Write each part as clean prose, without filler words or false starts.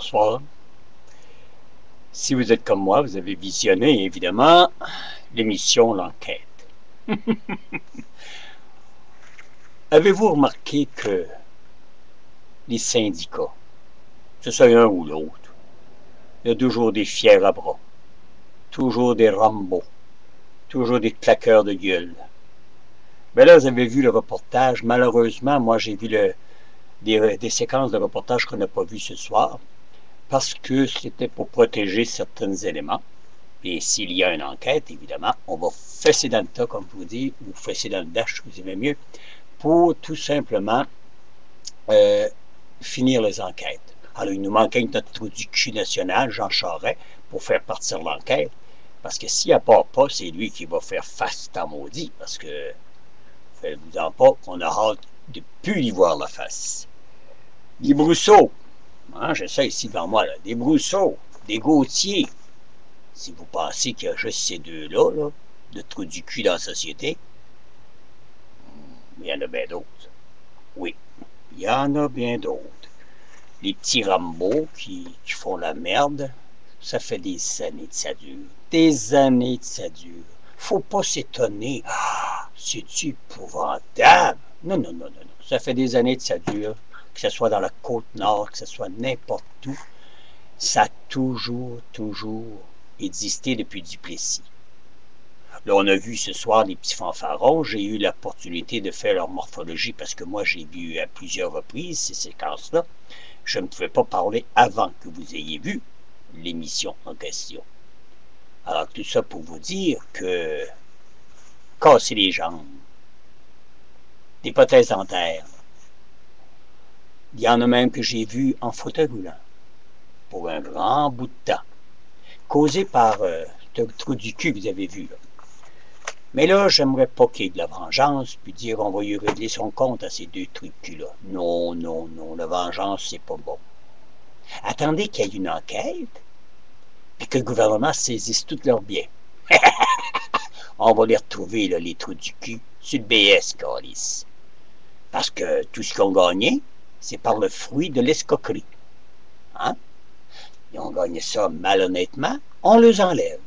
Bonsoir. Si vous êtes comme moi, vous avez visionné, évidemment, l'émission L'Enquête. Avez-vous remarqué que les syndicats, que ce soit un ou l'autre, il y a toujours des fiers à bras, toujours des Rambo, toujours des claqueurs de gueule. Mais là, vous avez vu le reportage. Malheureusement, moi, j'ai vu des séquences de reportage qu'on n'a pas vues ce soir, parce que c'était pour protéger certains éléments. Et s'il y a une enquête, évidemment, on va fesser dans le tas, comme je vous dis, ou fesser dans le dash, vous aimez mieux, pour tout simplement finir les enquêtes. Alors, il nous manquait notre trou du cul national, Jean Charest, pour faire partir l'enquête, parce que s'il part pas, c'est lui qui va faire face à maudit, parce que, faites-vous-en pas, on a hâte de plus y voir la face. Des Brousseau, hein, j'ai ça ici devant moi, là, des Brousseau, des Gauthier. Si vous pensez qu'il y a juste ces deux-là, là, de trous du cul dans la société, il y en a bien d'autres. Oui, il y en a bien d'autres. Les petits Rambo qui font la merde, ça fait des années que ça dure. Des années que ça dure. Faut pas s'étonner. Ah, c'est-tu épouvantable? Non, non, non, non, non. Ça fait des années que ça dure. Que ce soit dans la Côte-Nord, que ce soit n'importe où. Ça a toujours existé depuis Duplessis. Là, on a vu ce soir des petits fanfarons. J'ai eu l'opportunité de faire leur morphologie parce que moi, j'ai vu à plusieurs reprises ces séquences-là. Je ne pouvais pas parler avant que vous ayez vu l'émission en question. Alors, tout ça pour vous dire que casser les jambes, des prothèses dentaires, il y en a même que j'ai vu en fauteuil roulant pour un grand bout de temps, causé par ce trou du cul que vous avez vu là. Mais là, j'aimerais pas qu'il y ait de la vengeance, puis dire on va y régler son compte à ces deux trucs-là. Non, non, non, la vengeance, c'est pas bon. Attendez qu'il y ait une enquête, puis que le gouvernement saisisse tous leurs biens. On va les retrouver, là, les trous du cul, sur le BS, Calis. Parce que tout ce qu'ils ont gagné, c'est par le fruit de l'escroquerie. Hein? Ils ont gagné ça malhonnêtement, on les enlève.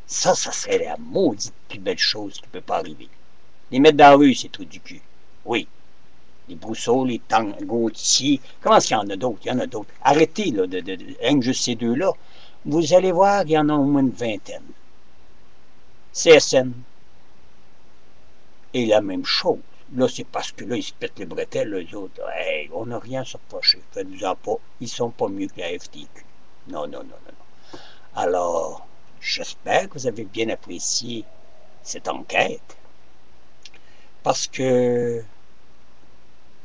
Ça serait la maudite plus belle chose qui ne peut pas arriver. Les mettre dans la rue, ces trous du cul. Oui. Les Brousseau, les Gauthier. Comment est-ce qu'il y en a d'autres? Il y en a d'autres. Arrêtez, là, rien que juste ces deux-là. Vous allez voir, il y en a au moins une vingtaine. CSN. Et la même chose. Là, c'est parce que là, ils se pètent les bretelles, les autres. Hey, on n'a rien à se reprocher. Faites-vous-en pas. Ils sont pas mieux que la FTQ. Non, non, non, non, non. Alors, j'espère que vous avez bien apprécié cette enquête. Parce que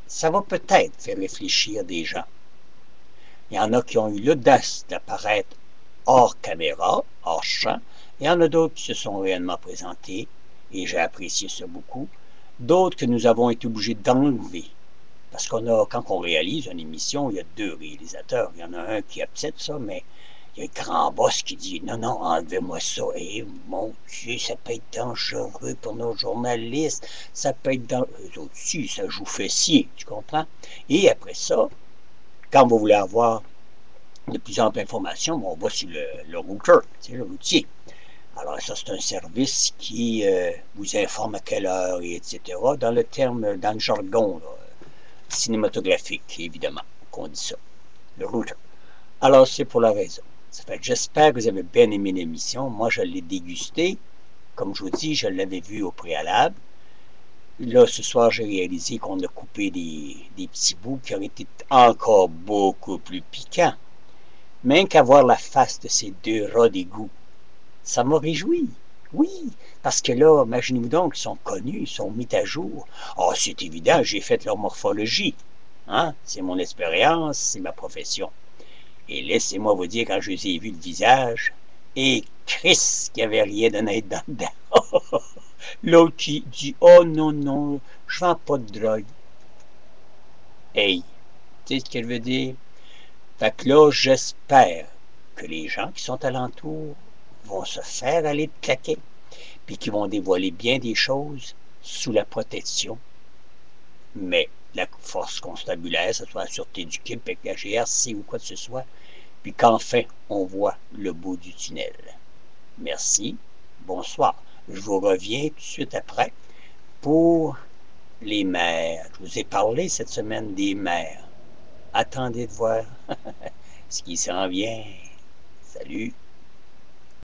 ça va peut-être faire réfléchir des gens. Il y en a qui ont eu l'audace d'apparaître hors caméra, hors champ. Il y en a d'autres qui se sont réellement présentés, et j'ai apprécié ça beaucoup. D'autres que nous avons été obligés d'enlever. Parce quand on réalise une émission, il y a deux réalisateurs. Il y en a un qui accepte ça, mais il y a un grand boss qui dit « Non, non, enlevez-moi ça. Et mon Dieu, ça peut être dangereux pour nos journalistes. Ça peut être dangereux. » Eux autres aussi, ça joue fessier, tu comprends? Et après ça, quand vous voulez avoir de plus amples informations, on va sur le router, le routier. Alors ça, c'est un service qui vous informe à quelle heure, et etc. Dans le jargon là, cinématographique, évidemment, qu'on dit ça. Le router. Alors, c'est pour la raison. Ça fait que j'espère que vous avez bien aimé l'émission. Moi, je l'ai dégusté. Comme je vous dis, je l'avais vu au préalable. Là, ce soir, j'ai réalisé qu'on a coupé des petits bouts qui auraient été encore beaucoup plus piquants. Même qu'à voir la face de ces deux rats d'égout, ça m'a réjoui. Oui, parce que là, imaginez-vous donc, ils sont connus, ils sont mis à jour. Ah, oh, c'est évident, j'ai fait leur morphologie. Hein? C'est mon expérience, c'est ma profession. Et laissez-moi vous dire, quand je les ai vus le visage, et Chris, qu'il n'y avait rien d'honnête dedans. L'autre qui dit, oh non, non, je vends pas de drogue. Hey, tu sais ce qu'elle veut dire? Fait que là, j'espère que les gens qui sont alentour vont se faire aller de claquer, puis qui vont dévoiler bien des choses sous la protection. Mais la force constabulaire, que ce soit la Sûreté du Québec, la GRC ou quoi que ce soit, puis qu'enfin, on voit le bout du tunnel. Merci, bonsoir. Je vous reviens tout de suite après pour les maires. Je vous ai parlé cette semaine des maires. Attendez de voir ce qui s'en vient. Salut!